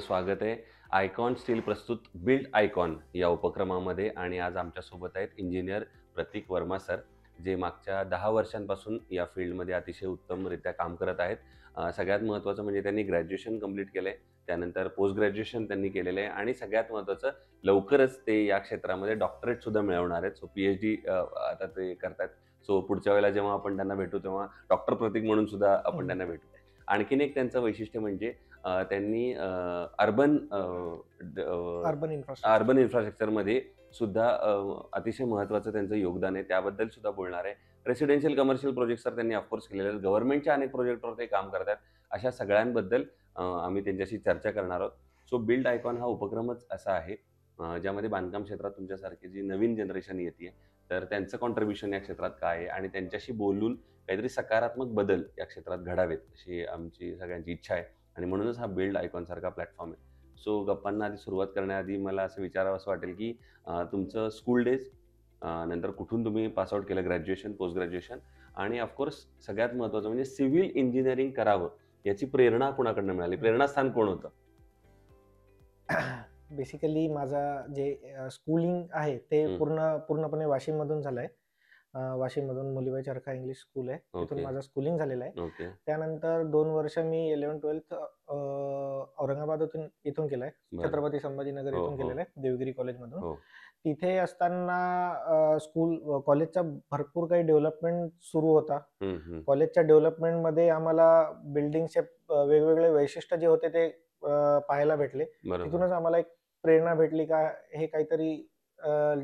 स्वागत आहे. Icon steel प्रस्तुत बिल्ड आयकॉन या उपक्रमामध्ये आणि आज आमच्यासोबत आहेत इंजिनियर प्रतीक वर्मा सर, जे मागच्या 10 वर्षांपासून या फील्डमध्ये अतिशय उत्तमरित्या काम करत आहेत. सगळ्यात महत्त्वाचं म्हणजे त्यांनी ग्रॅज्युएशन कंप्लीट केलं आहे. त्यानंतर पोस्ट ग्रॅज्युएशन त्यांनी केलेलं आहे आणि सगळ्यात महत्त्वाचं लवकरच ते या क्षेत्रामध्ये डॉक्टरेटसुद्धा मिळवणार आहेत. सो पी-एच-डी आता ते करतायत. सो पुढच्या वेळेला जेव्हा आपण त्यांना भेटू तेव्हा डॉक्टर प्रतीक म्हणून सुद्धा आपण त्यांना भेटू. आणखीन एक त्यांचं वैशिष्ट्य म्हणजे त्यांनी अर्बन अर्बन इन्फ्रास्ट्रक्चरमध्ये सुद्धा अतिशय महत्त्वाचं त्यांचं योगदान आहे. त्याबद्दल सुद्धा बोलणार आहे. रेसिडेन्शियल कमर्शियल प्रोजेक्ट्स तर त्यांनी ऑफकोर्स केलेले आहेत. गव्हर्नमेंटच्या अनेक प्रोजेक्टवर ते काम करतात. अशा सगळ्यांबद्दल आम्ही त्यांच्याशी चर्चा करणार आहोत. सो बिल्ड आयकॉन हा उपक्रमच असा आहे ज्यामध्ये बांधकाम क्षेत्रात तुमच्यासारखी जी नवीन जनरेशन येते तर त्यांचं कॉन्ट्रीब्युशन या क्षेत्रात काय आहे आणि त्यांच्याशी बोलून काहीतरी सकारात्मक बदल या क्षेत्रात घडावेत अशी आमची सगळ्यांची इच्छा आहे आणि म्हणूनच हा बिल्ड आयकॉन सारखा प्लॅटफॉर्म आहे. सो गप्पांना आधी सुरुवात करण्याआधी मला असं विचारावं असं वाटेल की तुमचं स्कूल डेज, नंतर कुठून तुम्ही पासआउट केलं, ग्रॅज्युएशन, पोस्ट ग्रॅज्युएशन आणि ऑफकोर्स सगळ्यात महत्त्वाचं म्हणजे सिव्हिल इंजिनिअरिंग करावं याची प्रेरणा कोणाकडनं मिळाली, प्रेरणास्थान कोण होतं? बेसिकली माझा जे स्कूलिंग आहे ते पूर्णपणे वाशिममधून झालंय. वाशिममधून मुलीबाई चरखा इंग्लिश स्कूल आहे, तिथून माझं स्कूलिंग झालेलं आहे. त्यानंतर 2 वर्ष मी 11th-12th औरंगाबाद इथून केलंय, छत्रपती संभाजीनगर इथून केलेलं आहे, देवगिरी कॉलेजमधून. तिथे असताना कॉलेजचा भरपूर काही डेव्हलपमेंट सुरू होता. कॉलेजच्या डेव्हलपमेंटमध्ये आम्हाला बिल्डिंगचे वेगवेगळे वैशिष्ट्य जे होते ते पाहायला भेटले. तिथूनच आम्हाला एक प्रेरणा भेटली का हे काहीतरी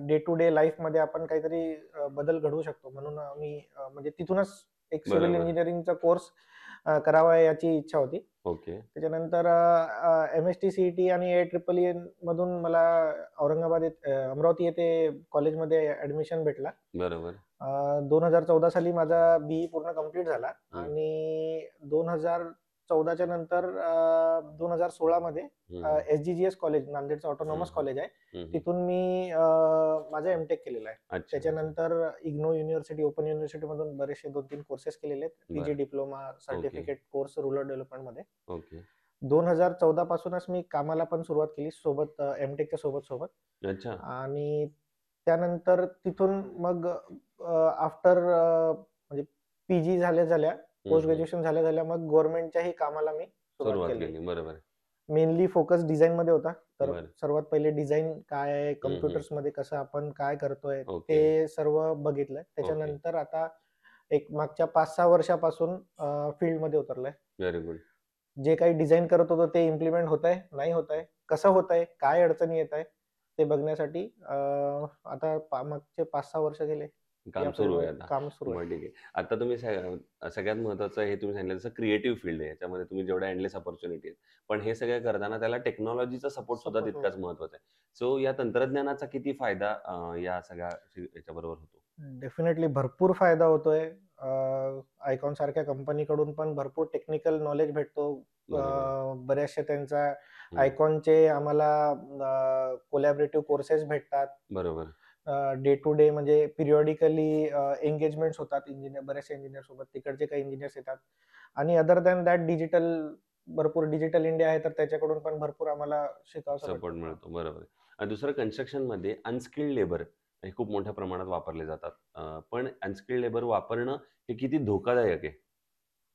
डे टू डे लाईफ मध्ये आपण काहीतरी बदल घडवू शकतो, म्हणून आम्ही म्हणजे तिथूनच एक सिव्हिल इंजिनिअरिंगचा कोर्स करावा याची इच्छा होती. त्याच्यानंतर MST CET आणि AIEEE मधून मला अमरावती येथे कॉलेजमध्ये ऍडमिशन भेटला. 2014 साली माझा BE पूर्ण कम्प्लीट झाला आणि 2014च्या नंतर 2016 मध्ये SGGS कॉलेज, नांदेडचं ऑटोनॉमस कॉलेज आहे, तिथून मी माझं MTech केलेलं आहे. त्याच्यानंतर इग्नो युनिव्हर्सिटी, ओपन युनिव्हर्सिटी मधून बरेचसे 2-3 कोर्सेस केलेले आहेत, PG diploma, certificate course rural development मध्ये. 2014 पासूनच मी कामाला पण सुरुवात केली सोबत, MTechच्या सोबत. आणि त्यानंतर तिथून मग आफ्टर म्हणजे PG झाल्या पोस्ट ग्रॅज्युएशन झाल्या मग गव्हर्नमेंटच्याही कामाला मी सुरुवात केली. मेनली फोकस डिझाईन मध्ये होता. तर सर्वात पहिले डिझाईन काय आहे, कम्प्युटर्स मध्ये कसं आपण काय करतोय ते सर्व बघितलंय. त्याच्यानंतर आता एक मागच्या 5-6 वर्षापासून फील्ड मध्ये उतरलंय. Very good. जे काही डिझाईन करत होतो ते इम्प्लिमेंट होत आहे, नाही होत आहे, कसं होत आहे, काय अडचणी येत आहे ते बघण्यासाठी आता मागचे 5-6 वर्ष गेले काम सुरू आहे. ठीक आहे. आता तुम्ही सगळ्यात महत्वाचं हे तुम्ही सांगितलं, जसं क्रिएटिव्ह फील्ड आहे, याच्यामध्ये तुम्ही जेवढ्या एंडलेस अपॉर्च्युनिटी आहेत, पण हे सगळं करताना त्याला टेक्नॉलॉजीचा सपोर्ट सुद्धा तितकाच महत्वाचा आहे. सो या तंत्रज्ञानाचा किती फायदा या सगळ्या याच्याबरोबर होतो? डेफिनेटली भरपूर फायदा होतोय. आयकॉन सारख्या कंपनीकडून पण भरपूर टेक्निकल नॉलेज भेटतो. बऱ्याचशा त्यांचा आयकॉनचे आम्हाला कोलॅबरेटिव्ह कोर्सेस भेटतात. डे टू डे म्हणजे पिरियॉडिकली एंगेजमेंट्स होतात बऱ्याचशा इंजिनियर सोबत, तिकडचे काही इंजिनियर्स येतात. आणि अदर दॅन दॅट भरपूर डिजिटल इंडिया आहे, तर त्याच्याकडून पण भरपूर आम्हाला शिकायला सपोर्ट मिळतो. बरोबर. आणि दुसरं, कन्स्ट्रक्शन मध्ये अनस्किल्ड लेबर हे खूप मोठ्या प्रमाणात वापरले जातात, पण अनस्किल्ड लेबर वापरणं हे किती धोकादायक आहे?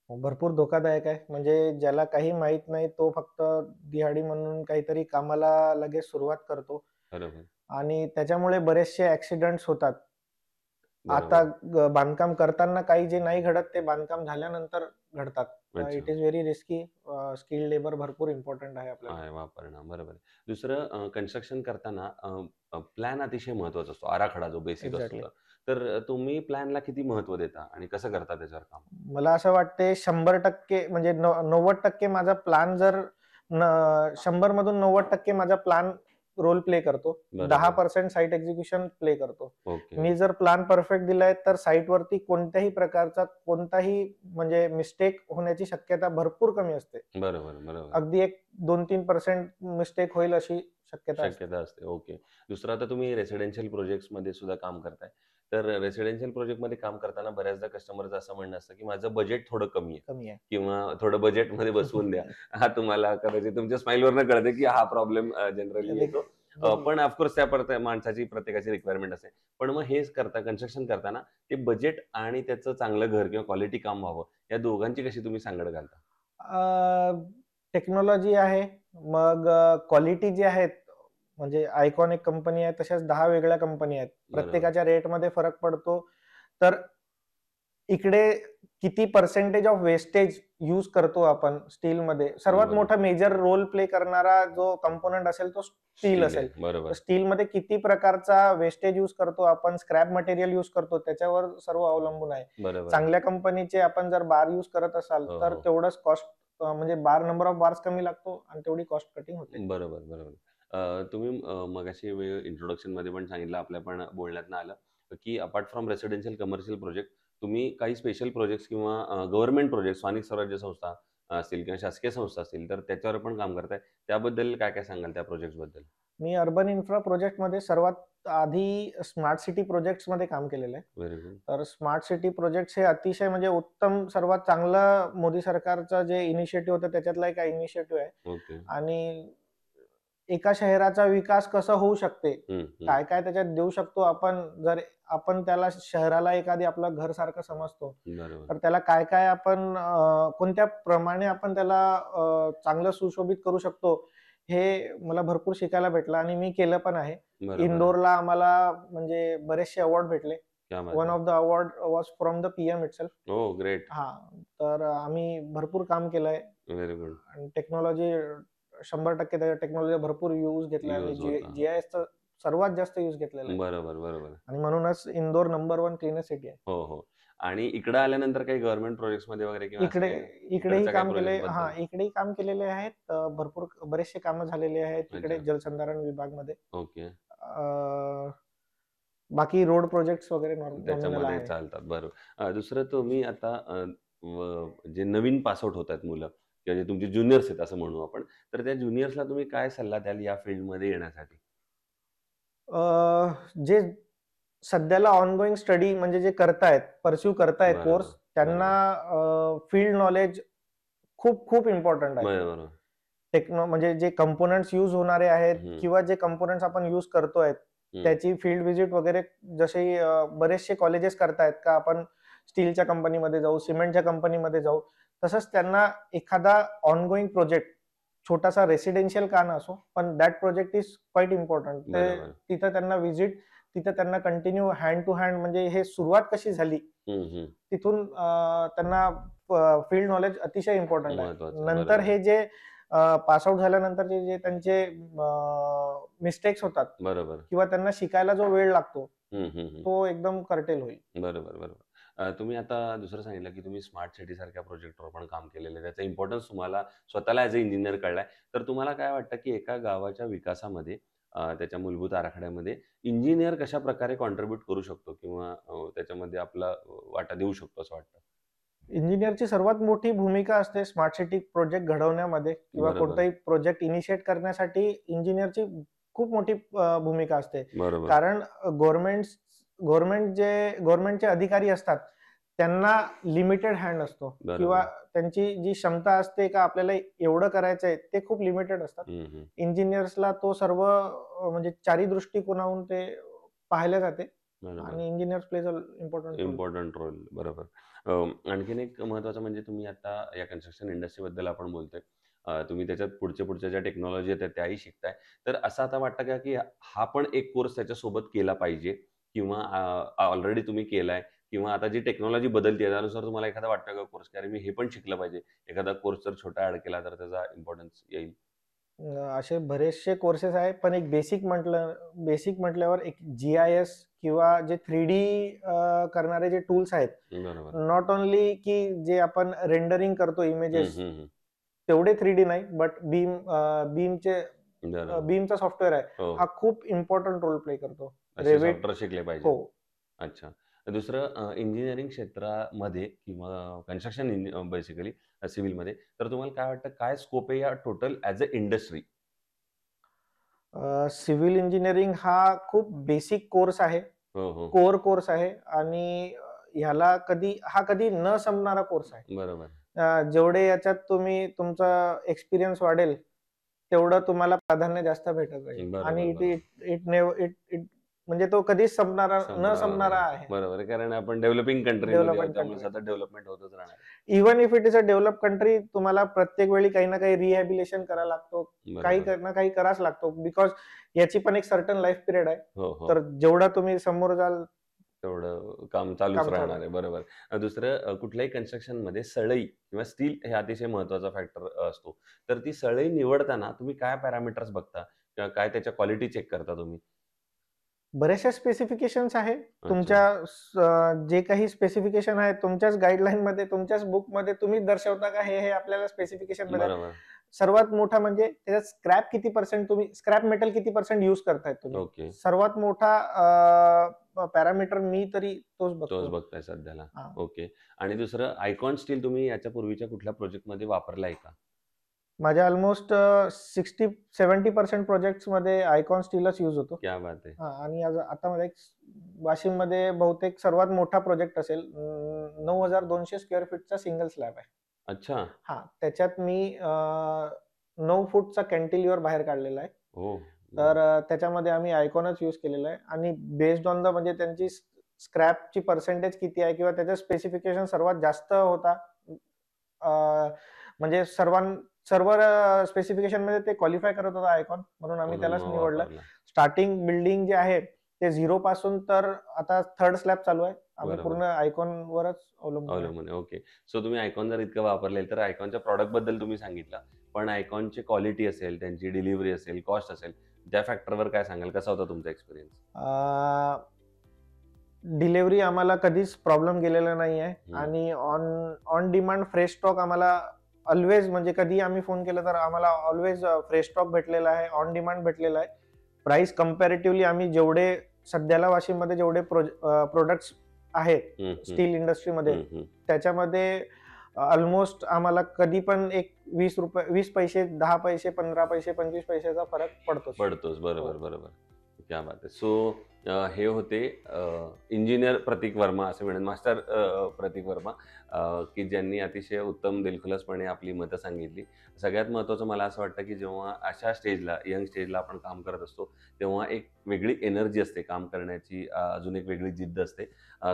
भरपूर धोकादायक आहे. म्हणजे ज्याला काही माहित नाही तो फक्त दिहाडी म्हणून काहीतरी कामाला लगेच सुरुवात करतो आणि त्याच्यामुळे बरेचसे ऍक्सिडेंट्स होतात. आता बांधकाम करताना काही जे नाही घडत ते बांधकाम झाल्यानंतर घडतात. It is very risky. Skilled labour भरपूर इम्पॉर्टंट आहे आपल्याला वापरणं. बरोबर. दुसरं, कन्स्ट्रक्शन करताना प्लॅन अतिशय महत्वाचा असतो, आराखडा जो बेसिक असतो. तर तुम्ही प्लॅनला किती महत्व देता आणि कसं करता त्याच्यावर काम? मला असं वाटते 100% म्हणजे 90% माझा प्लॅन, जर 100 मधून 90% माझा प्लॅन रोल प्ले करतो, 10% साईट एक्झिक्युशन प्ले करतो. मी जर प्लॅन परफेक्ट दिलाय तर साईट वरती कोणत्याही प्रकारचा कोणताही म्हणजे मिस्टेक होण्याची शक्यता भरपूर कमी असते. अगदी एक 2-3% मिस्टेक होईल अशी शक्यता असते. दुसरं, आता तुम्ही रेसिडेन्शियल प्रोजेक्ट्स मध्ये सुद्धा काम करताय, तर रेसिडेन्शियल प्रोजेक्टमध्ये काम करताना बऱ्याचदा कस्टमरचं असं म्हणणं असतं, की माझं बजेट थोडं कमी आहे कमी आहे. किंवा थोडं बजेटमध्ये बसवून द्या. हा तुम्हाला कदाचित तुमच्या स्माईलवरनं कळतं, की हा प्रॉब्लेम जनरली रेग- येतो. रेग- पण ऑफकोर्स त्या माणसाची प्रत्येकाची रिक्वायरमेंट असते. पण मग हेच कन्स्ट्रक्शन करताना ते बजेट आणि त्याचं चांगलं घर किंवा क्वालिटी काम व्हावं, या दोघांची कशी तुम्ही सांगड घालता? टेक्नॉलॉजी आहे, मग क्वालिटी जी आहेत, म्हणजे आयकॉन एक कंपनी आहे, तशाच 10 वेगळ्या कंपनी आहेत. बरोबर. प्रत्येकाच्या रेटमध्ये फरक पडतो. तर इकडे किती पर्सेंटेज ऑफ वेस्टेज यूज करतो आपण स्टीलमध्ये, सर्वात बरोबर. मोठा मेजर रोल प्ले करणारा जो कंपोनंट असेल तो स्टील आहे. असेल. बरोबर. स्टीलमध्ये किती प्रकारचा वेस्टेज यूज करतो आपण, स्क्रॅप मटेरियल यूज करतो, त्याच्यावर सर्व अवलंबून आहे. बरोबर. चांगल्या कंपनीचे आपण जर बार यूज करत असाल हो, तर हो. तेवढंच कॉस्ट, म्हणजे बार नंबर ऑफ बार्स कमी लागतो आणि तेवढी कॉस्ट कटिंग होते. बरोबर, बरोबर. तुम्ही मगाशी इंट्रोडक्शनमध्ये पण सांगितलं, आपल्या पण बोलण्यातनं आलं, की apart from residential commercial project तुम्ही काही स्पेशल प्रोजेक्ट्स किंवा गव्हर्नमेंट प्रोजेक्ट, स्थानिक स्वराज्य संस्था असतील किंवा शासकीय संस्था असतील, तर त्याच्यावर पण काम करताय. त्याबद्दल काय-काय सांगाल त्या प्रोजेक्ट्सबद्दल? मी अर्बन इन्फ्रा प्रोजेक्टमध्ये सर्वात आधी स्मार्ट सिटी प्रोजेक्ट्समध्ये काम केलेलं आहे. Very good. तर स्मार्ट सिटी प्रोजेक्ट्स हे अतिशय म्हणजे उत्तम, सर्वात चांगलं मोदी सरकारचं जे इनिशिएटिव्ह होतं त्याच्यातला एक इनिशिएटिव्ह आहे. ओके. आणि एका शहराचा विकास कसा होऊ शकते, हं, हं. काय काय त्याच्यात देऊ शकतो आपण, जर आपण त्याला शहराला एखादी आपलं घर सारखं समजतो, बरोबर. तर त्याला काय काय आपण कोणत्या प्रमाणे आपण त्याला चांगलं सुशोभित करू शकतो, हे मला भरपूर शिकायला भेटलं आणि मी केलं पण आहे. बरोबर. इंदोरला आम्हाला म्हणजे बरेचसे अवॉर्ड भेटले. क्या बात वन है! Of the award was from the PM itself. Oh great. हा, तर आम्ही भरपूर काम केलंय व्हेरी गुड. आणि टेक्नॉलॉजी 100% त्याच्या टेक्नॉलॉजी भरपूर यूज घेतलाय आणि यूज होता. जीआयएसचा सर्वात जास्त यूज घेतलेला आहे. बरोबर, बरोबर. आणि म्हणूनच इंदोर नंबर 1 क्लीनेस्ट सिटी आहे. हो, हो. आणि इकडं आल्यानंतर काही गव्हर्नमेंट प्रोजेक्ट्समध्ये वगैरे किंवा असं इकडे काही इकडेही इकडच्या काही काम केले, प्रोजेक्टबद्दल? इकडेही काम केलेले आहेत. भरपूर बरेचसे कामं झालेले आहेत इकडे अच्छा. जलसंधारण विभागमध्ये. ओके. अ, बाकी रोड प्रोजेक्ट्स वगैरे नॉमिनल त्याच्यामध्ये आहे. चालतात. बरोबर. दुसरं तुम्ही आता जे नवीन पास आउट होत आहेत मुलं किंवा जे तुमचे ज्युनियर्स आहेत असं म्हणू आपण, तर त्या ज्युनियर्सला तुम्ही काय सल्ला द्याल या फील्डमध्ये येण्यासाठी? जे सध्याला ऑनगोइंग स्टडी म्हणजे जे करतायत, परस्यू करतायत बरोबर, कोर्स, त्यांना फील्ड नॉलेज खूप खूप इम्पॉर्टंट आहे. बरोबर. म्हणजे जे कंपोनंट्स यूज होणारे आहेत हं. किंवा जे कंपोनंट्स आपण यूज करतोय हं. त्याची फील्ड व्हिजिट वगैरे, जसे बरेचसे कॉलेजेस करतायत का आपण स्टीलच्या कंपनीमध्ये जाऊ, सिमेंटच्या कंपनीमध्ये जाऊ. तसंच त्यांना एखादा ऑनगोइंग प्रोजेक्ट, छोटासा रेसिडेन्शियल का नसो, पण that project is quite important. ते बरोबर. तिथं त्यांना व्हिजिट, तिथं त्यांना कंटिन्यू हँड टू हँड, म्हणजे हे सुरुवात कशी झाली हं, हं. तिथून त्यांना फील्ड नॉलेज अतिशय इम्पॉर्टंट आहे. महत्वाचं. नंतर बरोबर. हे जे पास आउट झाल्यानंतर जे त्यांचे मिस्टेक्स होतात बरोबर. किंवा त्यांना शिकायला जो वेळ लागतो हं, हं, हं. तो एकदम कर्टेल होईल. बरोबर, बरोबर. तुम्ही आता दुसरं सांगितलं, की तुम्ही स्मार्ट सिटी सारख्या प्रोजेक्टवर पण काम केलेलं आहे. त्याचा इम्पोर्टन्स तुम्हाला स्वतःला ॲज अ इंजिनिअर कळलाय. तर तुम्हाला काय वाटतं, की एका गावाच्या विकासामध्ये त्याच्या मूलभूत आराखड्यामध्ये इंजिनिअर कशाप्रकारे कॉन्ट्रिब्यूट करू शकतो किंवा त्याच्यामध्ये आपला वाटा देऊ शकतो असं वाटतं? इंजिनिअरची सर्वात मोठी भूमिका असते स्मार्ट सिटी प्रोजेक्ट घडवण्यामध्ये किंवा बरोबर. कोणताही प्रोजेक्ट इनिशिएट करण्यासाठी इंजिनिअरची खूप मोठी भूमिका असते. बरोबर. कारण गव्हर्नमेंटचे अधिकारी असतात, त्यांना लिमिटेड हँड असतो बरोबर. किंवा त्यांची जी क्षमता असते का आपल्याला एवढं करायचंय ते खूप लिमिटेड असतात. हं, हं. इंजिनियर्सला तो सर्व म्हणजे चारी दृष्टिकोनातून ते पाहिले जाते बरोबर. आणि engineers plays a important role. Important role. बरोबर. आणखीन एक महत्त्वाचं म्हणजे तुम्ही आता या कन्स्ट्रक्शन इंडस्ट्रीबद्दल आपण बोलतोय. तुम्ही त्याच्यात पुढच्या ज्या टेक्नॉलॉजी आहेत त्याही शिकताय. तर असं आता वाटतं का, की हा पण एक कोर्स त्याच्यासोबत केला पाहिजे किंवा ऑलरेडी तुम्ही केलाय किंवा आता जी टेक्नॉलॉजी बदलते त्यानुसार तुम्हाला एखादा वाटतं का कोर्स, की अरे मी हे पण शिकलं पाहिजे. एखादा कोर्स जर छोटा ॲड केला तर त्याचा इम्पोर्टन्स येईल? असे बरेचसे कोर्सेस आहेत, पण एक बेसिक म्हटल्यावर एक जीआयएस किंवा जे 3D करणारे जे टूल्स आहेत, बरोबर. नॉट ओन्ली की जे आपण रेंडरिंग करतो हं, इमेजेस, हं, हं. तेवढे 3D नाही, बट बीमचे बरोबर. बीमचा सॉफ्टवेअर आहे, हो. हा खूप इम्पॉर्टंट रोल प्ले करतो. असे रेविट. सॉफ्टवेअर शिकले पाहिजे. हो. अच्छा. दुसरं इंजिनिअरिंग क्षेत्रामध्ये किंवा कन्स्ट्रक्शन बेसिकली सिव्हिलमध्ये तर तुम्हाला काय वाटतं, काय स्कोप आहे या total as a industry? Civil engineering हा खूप बेसिक कोर्स आहे. कोर कोर्स आहे आणि ह्याला हा कधी न संपणारा कोर्स आहे. बरोबर. जेवढे याच्यात तुम्ही तुमचा एक्सपिरियन्स वाढेल तेवढं तुम्हाला प्राधान्य जास्त भेटत राहील आणि इट म्हणजे तो कधीच न संपणारा आहे. बरोबर, कारण आपण डेव्हलपिंग कंट्रीमध्ये आहोत, त्यामुळे सतत डेव्हलपमेंट होतच राहणार. Even if it is a develop country, तुम्हाला प्रत्येक वेळी काही ना काही रिहॅबिलिटेशन करायला लागतो, काही ना काही करावंच लागतो, बिकॉज याची पण एक सर्टन लाईफ पिरियड आहे. तर जेवढा तुम्ही समोर जाल तेवढं काम चालूच राहणार आहे. बरोबर. दुसरं, कुठल्याही कन्स्ट्रक्शन मध्ये सळई किंवा स्टील हे अतिशय महत्वाचा फॅक्टर असतो. तर ती सळई निवडताना तुम्ही काय पॅरामीटर्स बघता किंवा काय त्याच्या क्वालिटी चेक करता तुम्ही? बरेचशा स्पेसिफिकेशन्स आहे. तुमच्या जे काही स्पेसिफिकेशन आहे तुमच्याच गाईडलाईन मध्ये, तुमच्याच बुक मध्ये तुम्ही दर्शवता का हे आपल्याला स्पेसिफिकेशन मध्ये. सर्वात मोठा म्हणजे त्याच्यात स्क्रॅप मेटल किती पर्सेंट यूज करताय तुम्ही. सर्वात मोठा पॅरामीटर मी तरी तोच बघताय सध्याला. ओके. आणि दुसरं, आयकॉन स्टील तुम्ही याच्या पूर्वीच्या कुठल्या प्रोजेक्ट मध्ये वापरलाय का? माझ्या ऑलमोस्ट 60-70% प्रोजेक्ट्स मध्ये आयकॉन स्टीलच यूज होतो. क्या बात आहे. आणि आता मध्ये वाशिम मध्ये बहुतेक सर्वात मोठा प्रोजेक्ट असेल, 9200 स्क्वेअर फीटचा सिंगल स्लॅब आहे. अच्छा. त्याच्यात मी 9 फूटचा कॅन्टिलिव्हर बाहेर काढलेला आहे. तर त्याच्यामध्ये आम्ही आयकॉनच यूज केलेला आहे आणि बेस्ड ऑन म्हणजे त्यांची स्क्रॅपची पर्सेंटेज किती आहे किंवा त्याचं स्पेसिफिकेशन सर्वात जास्त होता, म्हणजे सर्व स्पेसिफिकेशन मध्ये ते क्वालिफाय करत होता आयकॉन, म्हणून आम्ही त्यालाच निवडलं. स्टार्टिंग बिल्डिंग जे आहे ते 0 पासून तर आता 3rd स्लॅब चालू आहे. आम्ही पूर्ण आयकॉन वरच अवलंबून. ओके. सो तुम्ही आयकॉन जर इतकं वापरले तर आयकॉनच्या प्रॉडक्ट बद्दल तुम्ही सांगितलं, पण आयकॉनची क्वालिटी असेल, त्यांची डिलिव्हरी असेल, कॉस्ट असेल, त्या फॅक्टरवर काय सांगाल? कसा होता तुमचा एक्सपिरियन्स? डिलिव्हरी आम्हाला कधीच प्रॉब्लेम गेलेला नाही आहे आणि ऑन डिमांड फ्रेश स्टॉक आम्हाला ऑलवेज, म्हणजे कधी आम्ही फोन केला तर आम्हाला ऑलवेज फ्रेश स्टॉक भेटलेला आहे, ऑन डिमांड भेटलेला आहे. प्राइस कम्पॅरेटिव्हली आम्ही जेवढे सध्याला वाशिम मध्ये जेवढे प्रोडक्ट्स आहेत स्टील इंडस्ट्रीमध्ये, त्याच्यामध्ये ऑलमोस्ट आम्हाला कधी पण एक 20 पैसे, 10 पैसे, 15 पैसे, 25 पैशाचा फरक पडतोच. बरोबर. क्या बात आहे. सो हे होते इंजिनियर प्रतीक वर्मा, असे म्हणेन, मास्टर प्रतीक वर्मा, की ज्यांनी अतिशय उत्तम दिलखुलासपणे आपली मतं सांगितली. सगळ्यात महत्त्वाचं मला असं वाटतं की जेव्हा अशा स्टेजला, यंग स्टेजला आपण काम करत असतो, तेव्हा एक वेगळी एनर्जी असते काम करण्याची, अजून एक वेगळी जिद्द असते.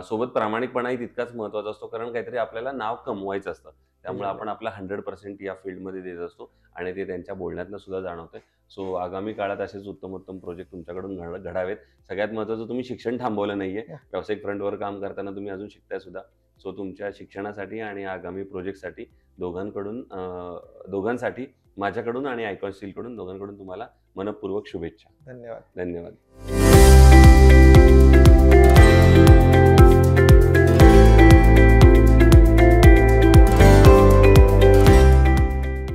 सोबत प्रामाणिकपणाही तितकाच महत्त्वाचा असतो, कारण काहीतरी आपल्याला नाव कमवायचं असतं. त्यामुळे आपण आपला 100% या फील्डमध्ये देत असतो आणि ते त्यांच्या बोलण्यातनं सुद्धा जाणवतंय. सो आगामी काळात असेच उत्तम प्रोजेक्ट तुमच्याकडून घडावेत. सगळ्यात महत्त्वाचं, तुम्ही शिक्षण थांबवलं नाहीये. व्यावसायिक फ्रंटवर काम करताना तुम्ही अजून शिकताय सुद्धा. सो तुमच्या शिक्षणासाठी आणि आगामी प्रोजेक्टसाठी दोघांसाठी माझ्याकडून आणि आयकॉन स्टीलकडून दोघांकडून तुम्हाला मनःपूर्वक शुभेच्छा. धन्यवाद. धन्यवाद.